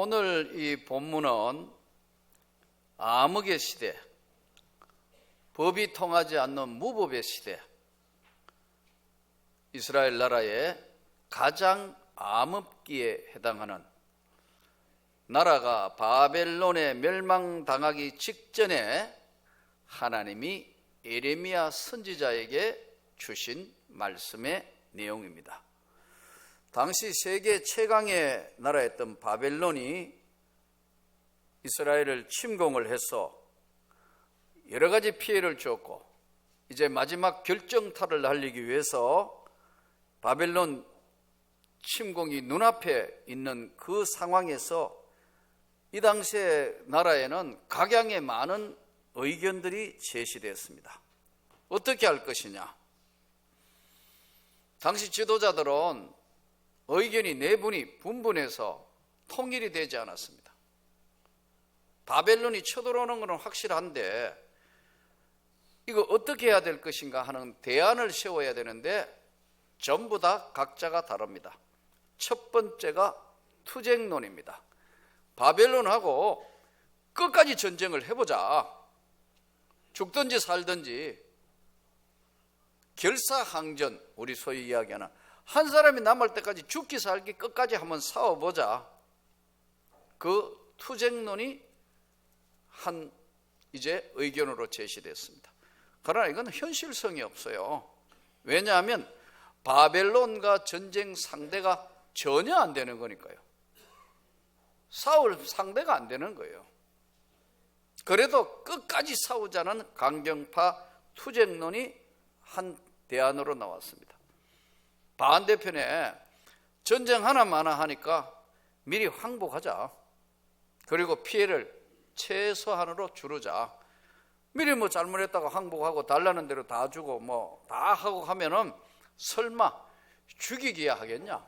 오늘 이 본문은 암흑의 시대, 법이 통하지 않는 무법의 시대, 이스라엘 나라의 가장 암흑기에 해당하는 나라가 바벨론에 멸망당하기 직전에 하나님이 예레미야 선지자에게 주신 말씀의 내용입니다. 당시 세계 최강의 나라였던 바벨론이 이스라엘을 침공을 해서 여러 가지 피해를 줬고, 이제 마지막 결정타를 날리기 위해서 바벨론 침공이 눈앞에 있는 그 상황에서 이 당시의 나라에는 각양의 많은 의견들이 제시되었습니다. 어떻게 할 것이냐? 당시 지도자들은 의견이 내분이 분분해서 통일이 되지 않았습니다. 바벨론이 쳐들어오는 것은 확실한데 이거 어떻게 해야 될 것인가 하는 대안을 세워야 되는데 전부 다 각자가 다릅니다. 첫 번째가 투쟁론입니다. 바벨론하고 끝까지 전쟁을 해보자. 죽든지 살든지 결사항전, 우리 소위 이야기하는 한 사람이 남을 때까지 죽기 살기 끝까지 한번 싸워보자. 그 투쟁론이 한 이제 의견으로 제시됐습니다. 그러나 이건 현실성이 없어요. 왜냐하면 바벨론과 전쟁 상대가 전혀 안 되는 거니까요. 싸울 상대가 안 되는 거예요. 그래도 끝까지 싸우자는 강경파 투쟁론이 한 대안으로 나왔습니다. 반대편에 전쟁 하나마나 하니까 미리 항복하자. 그리고 피해를 최소한으로 줄이자. 미리 잘못했다가 항복하고 달라는 대로 다 주고 다 하고 하면은 설마 죽이기야 하겠냐?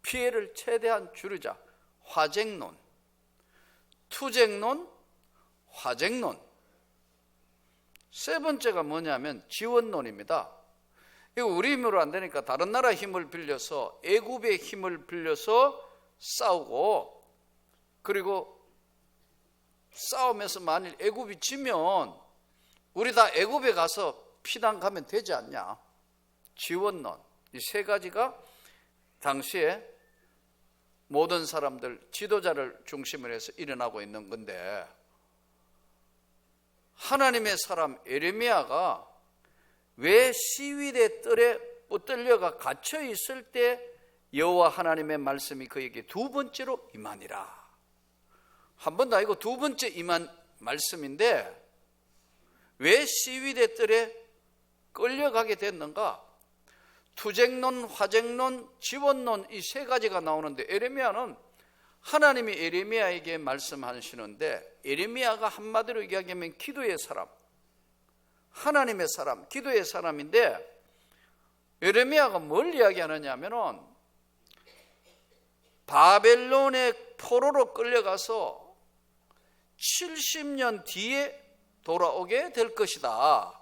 피해를 최대한 줄이자. 화쟁론, 투쟁론, 화쟁론. 세 번째가 뭐냐면 지원론입니다. 이거 우리 힘으로 안 되니까 다른 나라 힘을 빌려서, 애굽의 힘을 빌려서 싸우고, 그리고 싸움에서 만일 애굽이 지면 우리 다 애굽에 가서 피난 가면 되지 않냐? 지원론. 이 세 가지가 당시에 모든 사람들, 지도자를 중심으로 해서 일어나고 있는 건데, 하나님의 사람 예레미야가 왜 시위대 뜰에 붙들려가 갇혀 있을 때 여호와 하나님의 말씀이 그에게 두 번째로 임하니라. 한 번 더 아니고 두 번째 임한 말씀인데, 왜 시위대 뜰에 끌려가게 됐는가? 투쟁론, 화쟁론, 지원론, 이 세 가지가 나오는데, 예레미야는 하나님이 예레미야에게 말씀하시는데, 예레미야가 한마디로 이야기하면 기도의 사람, 하나님의 사람, 기도의 사람인데, 예레미야가 뭘 이야기하느냐 하면은 바벨론의 포로로 끌려가서 70년 뒤에 돌아오게 될 것이다.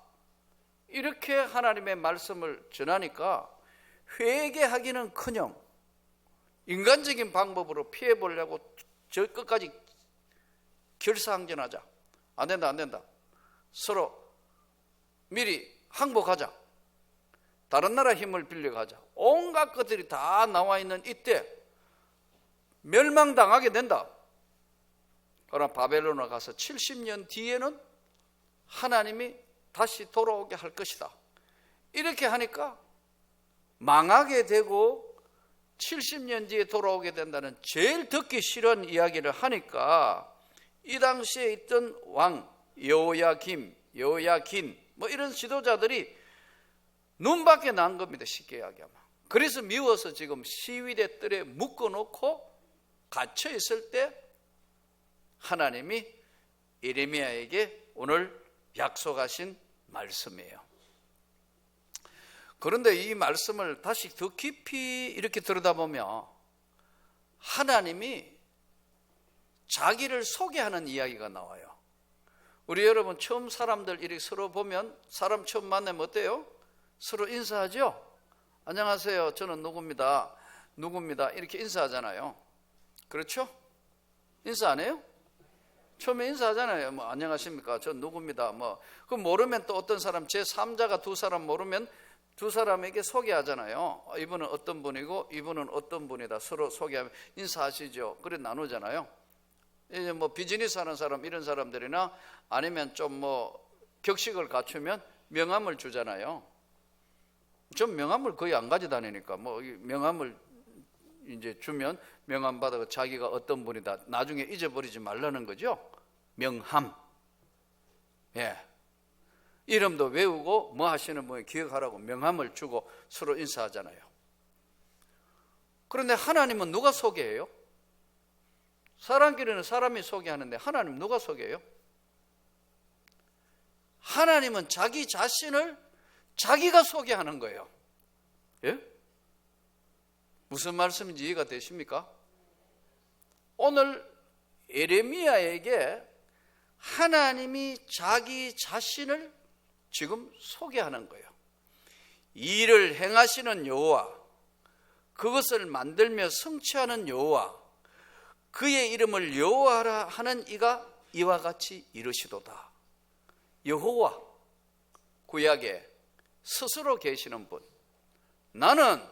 이렇게 하나님의 말씀을 전하니까 회개하기는커녕 인간적인 방법으로 피해보려고 저 끝까지 결사항전하자. 안 된다, 안 된다. 서로 미리 항복하자. 다른 나라 힘을 빌려가자. 온갖 것들이 다 나와 있는 이때 멸망당하게 된다. 그러나 바벨론에 가서 70년 뒤에는 하나님이 다시 돌아오게 할 것이다. 이렇게 하니까 망하게 되고 70년 뒤에 돌아오게 된다는 제일 듣기 싫은 이야기를 하니까 이 당시에 있던 왕 여호야김, 여호야긴 이런 지도자들이 눈밖에 난 겁니다. 쉽게 이야기하면. 그래서 미워서 지금 시위대 뜰에 묶어놓고 갇혀 있을 때 하나님이 예레미야에게 오늘 약속하신 말씀이에요. 그런데 이 말씀을 다시 더 깊이 이렇게 들여다보면 하나님이 자기를 소개하는 이야기가 나와요. 우리 여러분 처음 사람들 이렇게 서로 보면, 사람 처음 만나면 어때요? 서로 인사하죠? 안녕하세요, 저는 누구입니다, 누구입니다 이렇게 인사하잖아요. 그렇죠? 인사 안 해요? 처음에 인사하잖아요. 뭐 안녕하십니까? 저 누구입니다. 뭐 그 모르면 또 어떤 사람 제3자가 두 사람 모르면 두 사람에게 소개하잖아요. 이분은 어떤 분이고 이분은 어떤 분이다. 서로 소개하면 인사하시죠. 그래 나누잖아요. 이제 뭐 비즈니스 하는 사람 이런 사람들이나 아니면 좀 뭐 격식을 갖추면 명함을 주잖아요. 전 명함을 거의 안 가져다니니까 뭐 명함을 이제 주면 명함 받아 자기가 어떤 분이다 나중에 잊어버리지 말라는 거죠. 명함. 예. 이름도 외우고 뭐 하시는 분이 기억하라고 명함을 주고 서로 인사하잖아요. 그런데 하나님은 누가 소개해요? 사람끼리는 사람이 소개하는데 하나님 누가 소개해요? 하나님은 자기 자신을 자기가 소개하는 거예요. 예? 무슨 말씀인지 이해가 되십니까? 오늘 예레미야에게 하나님이 자기 자신을 지금 소개하는 거예요. 일을 행하시는 여호와, 그것을 만들며 성취하는 여호와, 그의 이름을 여호와라 하는 이가 이와 같이 이르시도다. 여호와, 구약에 스스로 계시는 분, 나는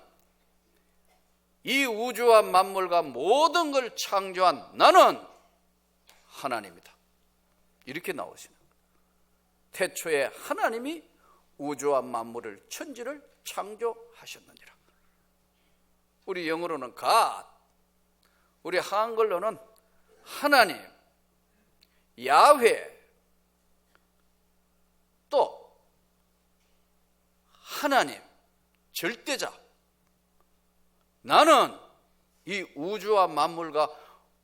이 우주와 만물과 모든 걸 창조한 나는 하나님이다. 이렇게 나오시는 거예요. 태초에 하나님이 우주와 만물을 천지를 창조하셨느니라. 우리 영어로는 God, 우리 한글로는 하나님, 야훼, 또 하나님, 절대자. 나는 이 우주와 만물과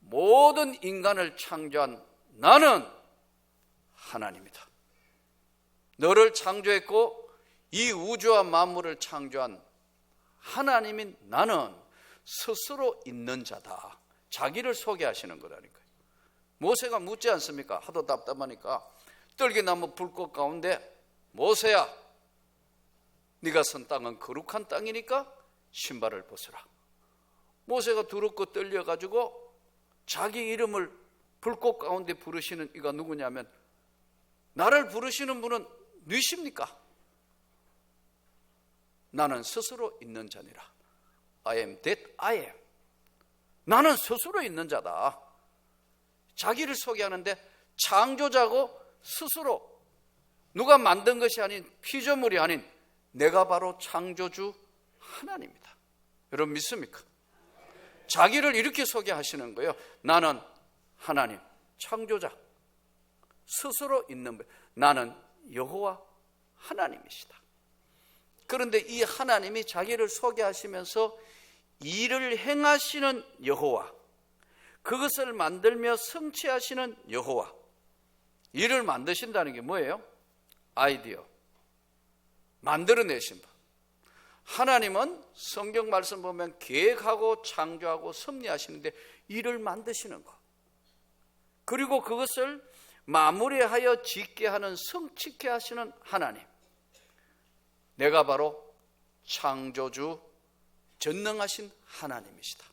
모든 인간을 창조한 나는 하나님이다. 너를 창조했고 이 우주와 만물을 창조한 하나님인 나는 스스로 있는 자다. 자기를 소개하시는 거라니까요. 모세가 묻지 않습니까? 하도 답답하니까 떨기나무 불꽃 가운데 모세야, 네가 선 땅은 거룩한 땅이니까 신발을 벗으라. 모세가 두렵고 떨려가지고 자기 이름을 불꽃 가운데 부르시는 이가 누구냐면 나를 부르시는 분은 누구십니까? 나는 스스로 있는 자니라. I am that I am. 나는 스스로 있는 자다. 자기를 소개하는데 창조자고 스스로 누가 만든 것이 아닌 피조물이 아닌 내가 바로 창조주 하나님이다. 여러분 믿습니까? 자기를 이렇게 소개하시는 거예요. 나는 하나님, 창조자, 스스로 있는 분. 나는 여호와 하나님이시다. 그런데 이 하나님이 자기를 소개하시면서 일을 행하시는 여호와, 그것을 만들며 성취하시는 여호와. 일을 만드신다는 게 뭐예요? 아이디어, 만들어내신 분. 하나님은 성경 말씀 보면 계획하고 창조하고 섭리하시는데 일을 만드시는 것, 그리고 그것을 마무리하여 짓게 하는, 성취케 하시는 하나님. 내가 바로 창조주 전능하신 하나님이시다.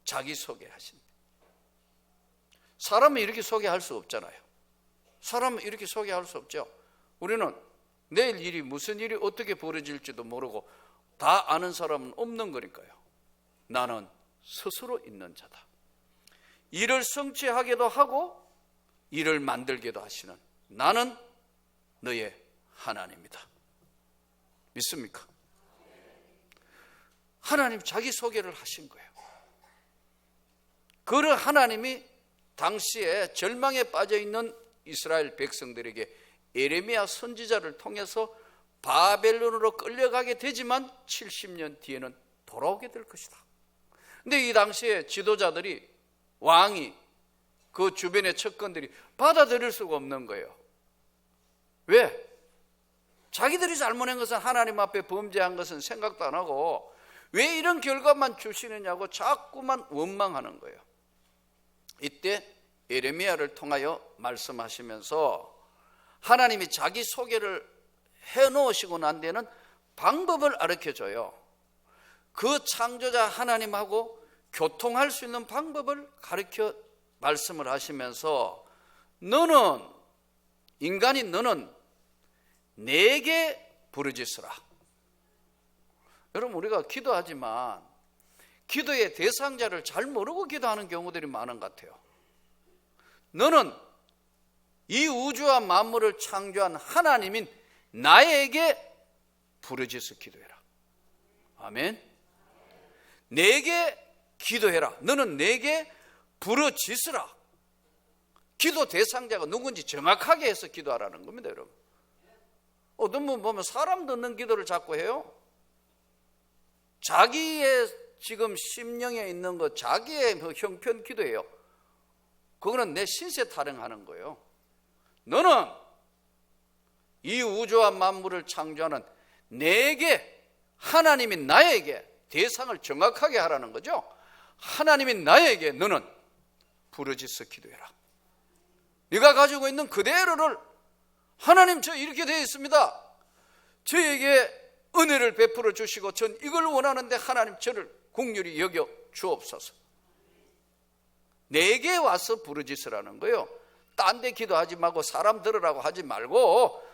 자기 소개하신. 사람은 이렇게 소개할 수 없잖아요. 사람은 이렇게 소개할 수 없죠. 우리는 내일 일이 무슨 일이 어떻게 벌어질지도 모르고 다 아는 사람은 없는 거니까요. 나는 스스로 있는 자다. 일을 성취하게도 하고 일을 만들게도 하시는 나는 너의 하나님이다. 믿습니까? 하나님 자기 소개를 하신 거예요. 그런 하나님이 당시에 절망에 빠져있는 이스라엘 백성들에게 예레미야 선지자를 통해서 바벨론으로 끌려가게 되지만 70년 뒤에는 돌아오게 될 것이다. 근데 이 당시에 지도자들이, 왕이, 그 주변의 척건들이 받아들일 수가 없는 거예요. 왜? 자기들이 잘못한 것은, 하나님 앞에 범죄한 것은 생각도 안 하고 왜 이런 결과만 주시느냐고 자꾸만 원망하는 거예요. 이때 예레미야를 통하여 말씀하시면서 하나님이 자기 소개를 해놓으시고 난 데는 방법을 가르쳐줘요. 그 창조자 하나님하고 교통할 수 있는 방법을 가르쳐 말씀을 하시면서 너는 내게 부르짖으라. 여러분, 우리가 기도하지만 기도의 대상자를 잘 모르고 기도하는 경우들이 많은 것 같아요. 너는 이 우주와 만물을 창조한 하나님인 나에게 부르짖어 기도해라. 아멘. 내게 기도해라. 너는 내게 부르짖으라. 기도 대상자가 누군지 정확하게 해서 기도하라는 겁니다, 여러분. 어떤 분 보면 사람 듣는 기도를 자꾸 해요. 자기의 지금 심령에 있는 것, 자기의 그 형편 기도예요. 그거는 내 신세 타령하는 거예요. 너는 이 우주와 만물을 창조하는 내게, 하나님인 나에게 대상을 정확하게 하라는 거죠. 하나님인 나에게 너는 부르짖어 기도해라. 네가 가지고 있는 그대로를, 하나님 저 이렇게 되어 있습니다, 저에게 은혜를 베풀어 주시고 전 이걸 원하는데 하나님 저를 긍휼히 여겨 주옵소서. 내게 와서 부르짖으라는 거예요. 딴 데 기도하지 말고 사람 들으라고 하지 말고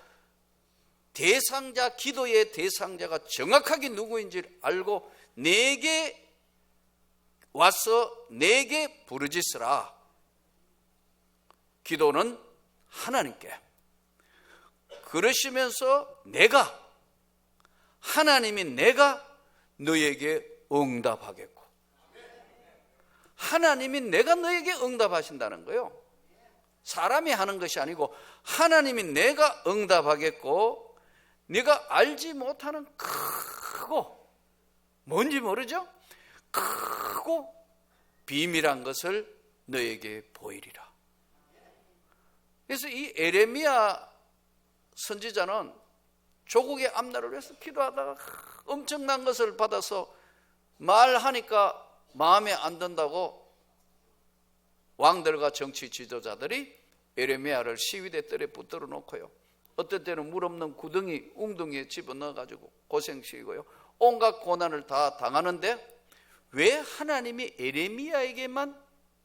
대상자, 기도의 대상자가 정확하게 누구인지를 알고 내게 와서 내게 부르짖으라. 기도는 하나님께, 그러시면서 하나님인 내가 너에게 응답하겠고, 하나님인 내가 너에게 응답하신다는 거예요. 사람이 하는 것이 아니고 하나님인 내가 응답하겠고, 네가 알지 못하는 크고, 뭔지 모르죠? 크고 비밀한 것을 너에게 보이리라. 그래서 이 에레미야 선지자는 조국의 앞날을 위해서 기도하다가 엄청난 것을 받아서 말하니까 마음에 안 든다고 왕들과 정치 지도자들이 에레미야를 시위대 뜰에 붙들어 놓고요, 어떤 때는 물 없는 구덩이, 웅덩이에 집어넣어가지고 고생시키고요, 온갖 고난을 다 당하는데 왜 하나님이 에레미야에게만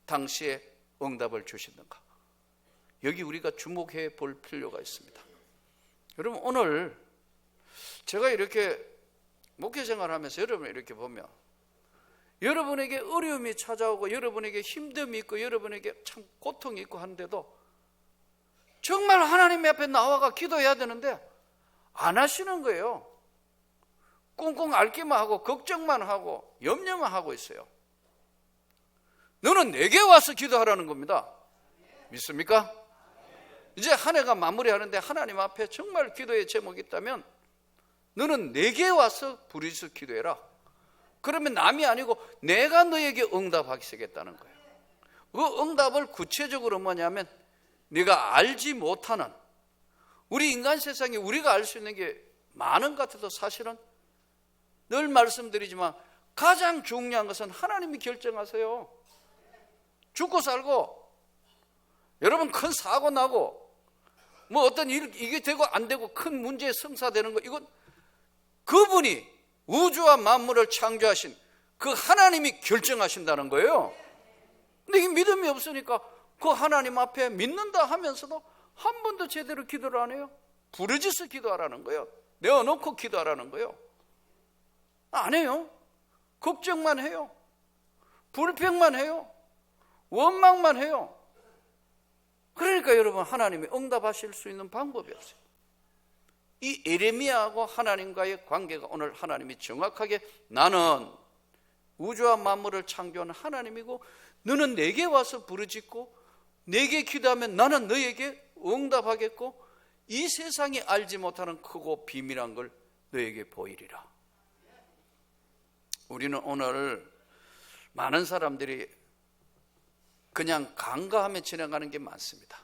당시에 응답을 주시는가? 여기 우리가 주목해 볼 필요가 있습니다. 여러분, 오늘 제가 이렇게 목회 생활하면서 여러분을 이렇게 보면 여러분에게 어려움이 찾아오고 여러분에게 힘듦이 있고 여러분에게 참 고통이 있고 하는데도 정말 하나님 앞에 나와가 기도해야 되는데 안 하시는 거예요. 꽁꽁 앓기만 하고 걱정만 하고 염려만 하고 있어요. 너는 내게 와서 기도하라는 겁니다. 믿습니까? 이제 한 해가 마무리하는데 하나님 앞에 정말 기도의 제목이 있다면 너는 내게 와서 부르짖어 기도해라. 그러면 남이 아니고 내가 너에게 응답하겠다는 거예요. 그 응답을 구체적으로 뭐냐면 네가 알지 못하는, 우리 인간 세상에 우리가 알 수 있는 게 많은 것 같아도 사실은 늘 말씀드리지만 가장 중요한 것은 하나님이 결정하세요. 죽고 살고, 여러분 큰 사고 나고 뭐 어떤 일 이게 되고 안 되고 큰 문제에 성사되는 거, 이건 그분이 우주와 만물을 창조하신 그 하나님이 결정하신다는 거예요. 근데 이 믿음이 없으니까 그 하나님 앞에 믿는다 하면서도 한 번도 제대로 기도를 안 해요. 부르짖어 기도하라는 거예요. 내어놓고 기도하라는 거예요. 안 해요. 걱정만 해요. 불평만 해요. 원망만 해요. 그러니까 여러분, 하나님이 응답하실 수 있는 방법이 없어요. 이 에레미야하고 하나님과의 관계가 오늘 하나님이 정확하게 나는 우주와 만물을 창조하는 하나님이고 너는 내게 와서 부르짖고 내게 기도하면 나는 너에게 응답하겠고 이 세상이 알지 못하는 크고 비밀한 걸 너에게 보이리라. 우리는 오늘 많은 사람들이 그냥 간과하며 지나가는 게 많습니다.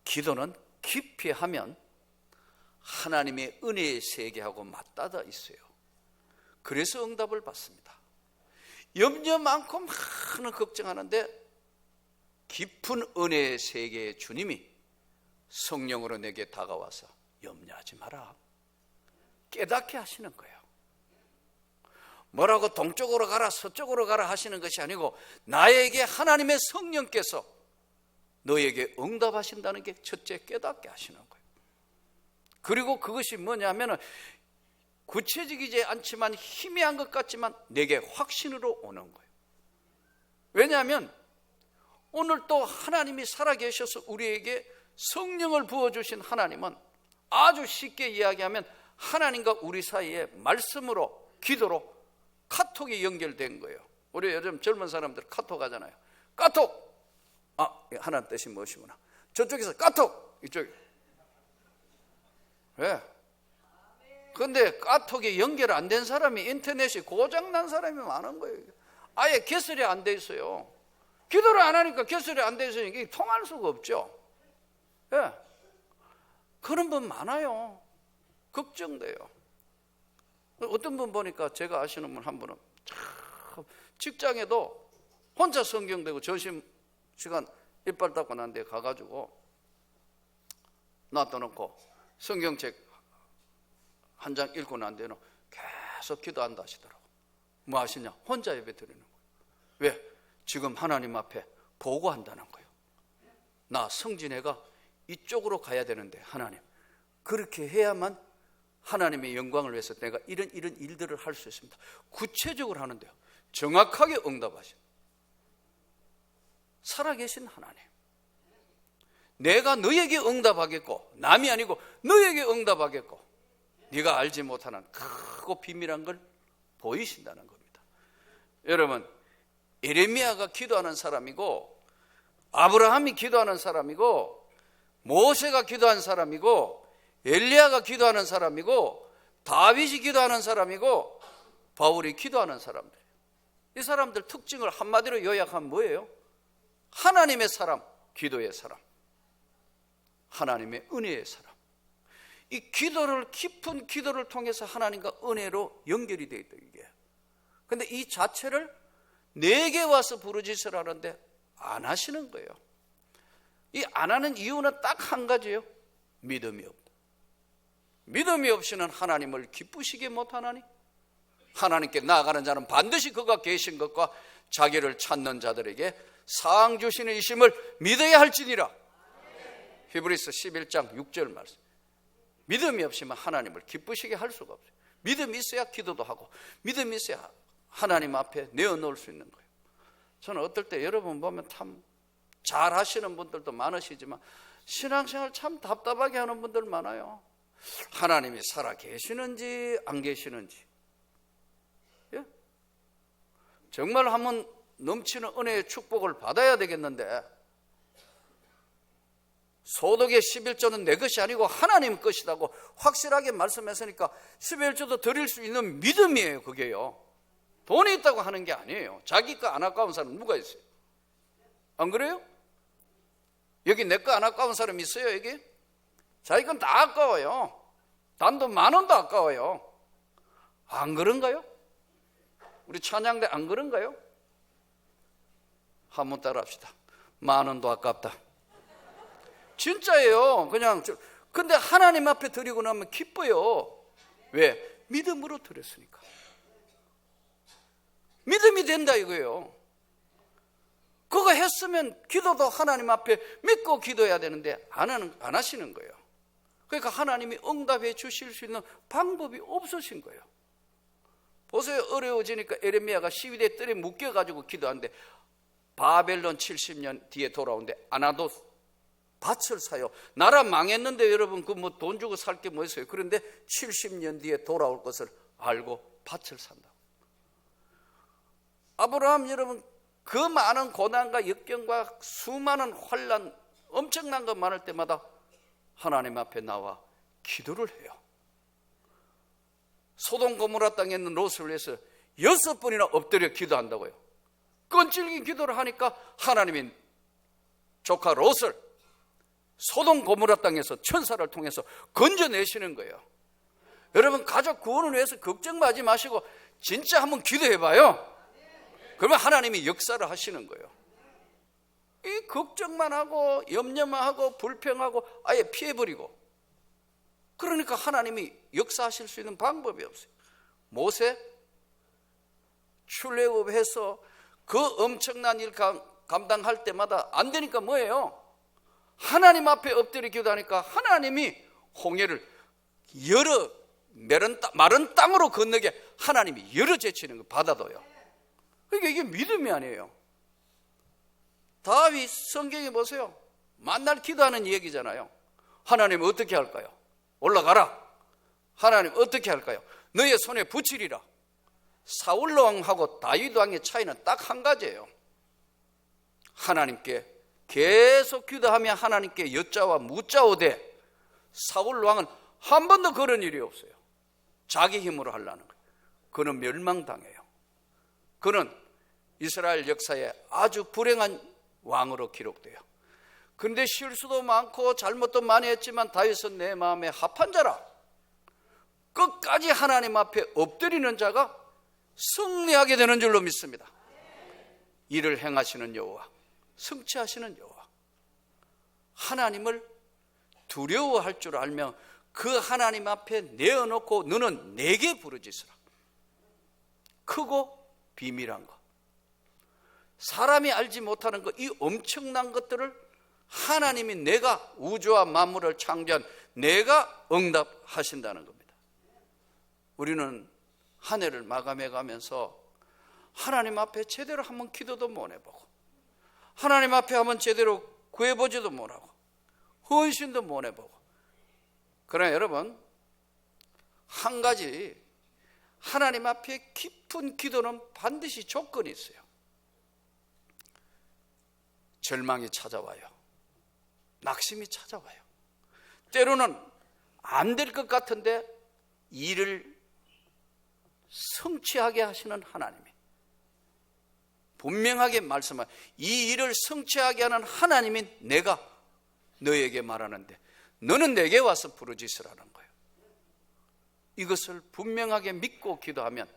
기도는 깊이 하면 하나님의 은혜의 세계하고 맞닿아 있어요. 그래서 응답을 받습니다. 염려 많고 많은 걱정하는데 깊은 은혜의 세계의 주님이 성령으로 내게 다가와서 염려하지 마라, 깨닫게 하시는 거예요. 뭐라고 동쪽으로 가라 서쪽으로 가라 하시는 것이 아니고 나에게 하나님의 성령께서 너에게 응답하신다는 게 첫째 깨닫게 하시는 거예요. 그리고 그것이 뭐냐면은 구체적이지 않지만 희미한 것 같지만 내게 확신으로 오는 거예요. 왜냐하면 오늘 또 하나님이 살아계셔서 우리에게 성령을 부어주신 하나님은 아주 쉽게 이야기하면 하나님과 우리 사이에 말씀으로 기도로 카톡이 연결된 거예요. 우리 요즘 젊은 사람들 카톡 하잖아요. 카톡! 하나님 뜻이 무엇이구나. 저쪽에서 카톡! 이쪽에. 왜? 그런데 카톡이 연결 안 된 사람이 인터넷이 고장난 사람이 많은 거예요. 아예 개설이 안 돼 있어요. 기도를 안 하니까 개설이 안 돼 있으니까 이게 통할 수가 없죠. 예. 그런 분 많아요. 걱정돼요. 어떤 분 보니까 제가 아시는 분 한 분은 직장에도 혼자 성경 되고 점심시간 이빨 닦고 난 데 가가지고 놔둬놓고 성경책 한 장 읽고 난 데는 계속 기도한다 하시더라고. 뭐 하시냐? 혼자 예배 드리는 거예요. 왜? 지금 하나님 앞에 보고한다는 거예요. 나 성진애가 이쪽으로 가야 되는데 하나님 그렇게 해야만 하나님의 영광을 위해서 내가 이런 일들을 할 수 있습니다. 구체적으로 하는데요. 정확하게 응답하신 살아계신 하나님. 내가 너에게 응답하겠고 남이 아니고 너에게 응답하겠고 네가 알지 못하는 크고 비밀한 걸 보이신다는 겁니다. 여러분 예레미야가 기도하는 사람이고 아브라함이 기도하는 사람이고 모세가 기도한 사람이고 엘리야가 기도하는 사람이고 다윗이 기도하는 사람이고 바울이 기도하는 사람들. 이 사람들 특징을 한마디로 요약하면 뭐예요? 하나님의 사람, 기도의 사람, 하나님의 은혜의 사람. 이 기도를 깊은 기도를 통해서 하나님과 은혜로 연결이 되어 있다 이게. 그런데 이 자체를 내게 와서 부르짖으라는데 안 하시는 거예요. 이 안 하는 이유는 딱 한 가지예요. 믿음이 없다. 믿음이 없이는 하나님을 기쁘시게 못하나니 하나님께 나아가는 자는 반드시 그가 계신 것과 자기를 찾는 자들에게 상 주시는 이심을 믿어야 할지니라. 히브리서 11장 6절 말씀. 믿음이 없으면 하나님을 기쁘시게 할 수가 없어요. 믿음이 있어야 기도도 하고 믿음이 있어야 하나님 앞에 내어놓을 수 있는 거예요. 저는 어떨 때 여러분 보면 참 잘하시는 분들도 많으시지만 신앙생활 참 답답하게 하는 분들 많아요. 하나님이 살아 계시는지 안 계시는지. 예? 정말 한번 넘치는 은혜의 축복을 받아야 되겠는데 소득의 11조는 내 것이 아니고 하나님 것이라고 확실하게 말씀했으니까 11조도 드릴 수 있는 믿음이에요. 그게요. 돈이 있다고 하는 게 아니에요. 자기 거 안 아까운 사람 누가 있어요? 안 그래요? 여기 내 거 안 아까운 사람 있어요? 여기? 자기 건 다 아까워요. 단돈 10,000원도 아까워요. 안 그런가요? 우리 찬양대 안 그런가요? 한번 따라 합시다. 10,000원도 아깝다. 진짜예요. 그냥 근데 하나님 앞에 드리고 나면 기뻐요. 왜? 믿음으로 드렸으니까. 믿음이 된다 이거예요. 그거 했으면 기도도 하나님 앞에 믿고 기도해야 되는데 안 하시는 거예요. 그러니까 하나님이 응답해 주실 수 있는 방법이 없으신 거예요. 보세요. 어려워지니까 예레미야가 시위대 뜰에 묶여가지고 기도하는데 바벨론 70년 뒤에 돌아오는데 아나도 밭을 사요. 나라 망했는데 여러분 그 뭐 돈 주고 살 게 뭐 있어요. 그런데 70년 뒤에 돌아올 것을 알고 밭을 산다. 아브라함 여러분 그 많은 고난과 역경과 수많은 환난 엄청난 것 많을 때마다 하나님 앞에 나와 기도를 해요. 소돔 고모라 땅에 있는 롯을 위해서 6번이나 엎드려 기도한다고요. 끈질긴 기도를 하니까 하나님이 조카 롯을 소돔 고모라 땅에서 천사를 통해서 건져내시는 거예요. 여러분 가족 구원을 위해서 걱정하지 마시고 진짜 한번 기도해봐요. 그러면 하나님이 역사를 하시는 거예요. 이 걱정만 하고 염려만 하고 불평하고 아예 피해버리고 그러니까 하나님이 역사하실 수 있는 방법이 없어요. 모세 출애굽해서 그 엄청난 일 감당할 때마다 안 되니까 뭐예요? 하나님 앞에 엎드려 기도하니까 하나님이 홍해를 여러 마른 땅으로 건너게 하나님이 열어 제치는 거 바다도요. 그러니까 이게 믿음이 아니에요. 다윗 성경에 보세요. 만날 기도하는 얘기잖아요. 하나님 어떻게 할까요? 올라가라. 하나님 어떻게 할까요? 너의 손에 붙이리라. 사울 왕하고 다윗 왕의 차이는 딱 한 가지예요. 하나님께 계속 기도하며 하나님께 여짜와 묻자오되 사울 왕은 한 번도 그런 일이 없어요. 자기 힘으로 하려는 거예요. 그는 멸망당해요. 그는 이스라엘 역사에 아주 불행한 왕으로 기록돼요. 그런데 실수도 많고 잘못도 많이 했지만 다윗은 내 마음에 합한 자라. 끝까지 하나님 앞에 엎드리는 자가 승리하게 되는 줄로 믿습니다. 이를 행하시는 여호와, 승치하시는 여호와, 하나님을 두려워할 줄 알며 그 하나님 앞에 내어놓고 너는 내게 부르짖으라. 크고 비밀한 것, 사람이 알지 못하는 것, 이 엄청난 것들을 하나님이 내가 우주와 만물을 창조한 내가 응답하신다는 겁니다. 우리는 한 해를 마감해 가면서 하나님 앞에 제대로 한번 기도도 못 해보고 하나님 앞에 한번 제대로 구해보지도 못하고 헌신도 못 해보고, 그러나 여러분 한 가지 하나님 앞에 깊은 기도는 반드시 조건이 있어요. 절망이 찾아와요. 낙심이 찾아와요. 때로는 안 될 것 같은데 일을 성취하게 하시는 하나님이 분명하게 말씀하세요. 이 일을 성취하게 하는 하나님이 내가 너에게 말하는데 너는 내게 와서 부르짖으라는 거예요. 이것을 분명하게 믿고 기도하면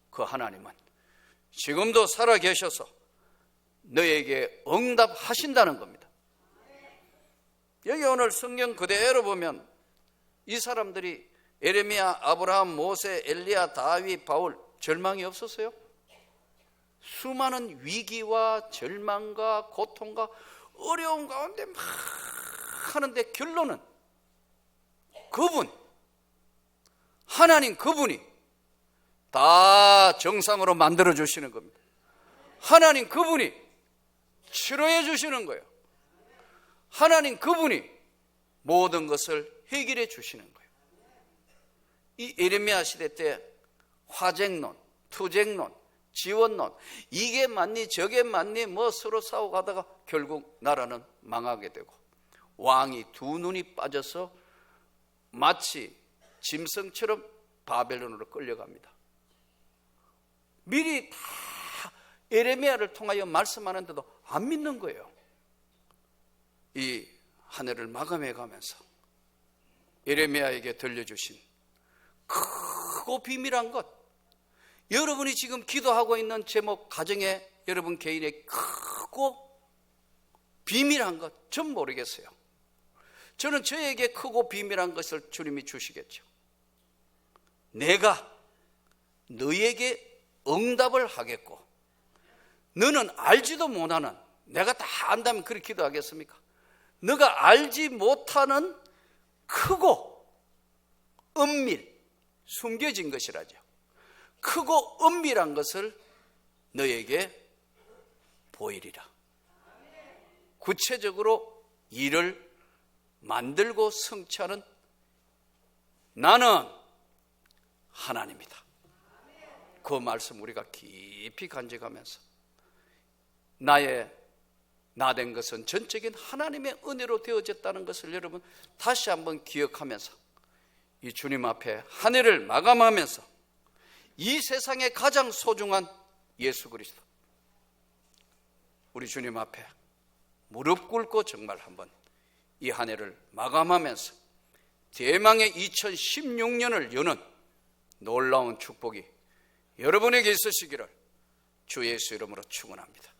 그 하나님은 지금도 살아계셔서 너에게 응답하신다는 겁니다. 여기 오늘 성경 그대로 보면 이 사람들이 에레미야, 아브라함, 모세, 엘리야, 다윗, 바울 절망이 없었어요? 수많은 위기와 절망과 고통과 어려움 가운데 막 하는데 결론은 그분, 하나님 그분이 다 정상으로 만들어 주시는 겁니다. 하나님 그분이 치료해 주시는 거예요. 하나님 그분이 모든 것을 해결해 주시는 거예요. 이 에레미야 시대 때 화쟁론, 투쟁론, 지원론, 이게 맞니 저게 맞니 뭐 서로 싸워가다가 결국 나라는 망하게 되고 왕이 두 눈이 빠져서 마치 짐승처럼 바벨론으로 끌려갑니다. 미리 다 에레미야를 통하여 말씀하는데도 안 믿는 거예요. 이 한 해를 마감해 가면서 에레미야에게 들려주신 크고 비밀한 것, 여러분이 지금 기도하고 있는 제목 가정에 여러분 개인의 크고 비밀한 것 전 모르겠어요. 저는 저에게 크고 비밀한 것을 주님이 주시겠죠. 내가 너에게 응답을 하겠고 너는 알지도 못하는, 내가 다 안다면 그렇게 기도하겠습니까? 너가 알지 못하는 크고 은밀, 숨겨진 것이라죠. 크고 은밀한 것을 너에게 보이리라. 구체적으로 일을 만들고 성취하는 나는 하나님이다. 그 말씀 우리가 깊이 간직하면서 나 된 것은 전적인 하나님의 은혜로 되어졌다는 것을 여러분 다시 한번 기억하면서 이 주님 앞에 한 해를 마감하면서 이 세상에 가장 소중한 예수 그리스도, 우리 주님 앞에 무릎 꿇고 정말 한번 이 한 해를 마감하면서 대망의 2016년을 여는 놀라운 축복이 여러분에게 있으시기를 주 예수 이름으로 축원합니다.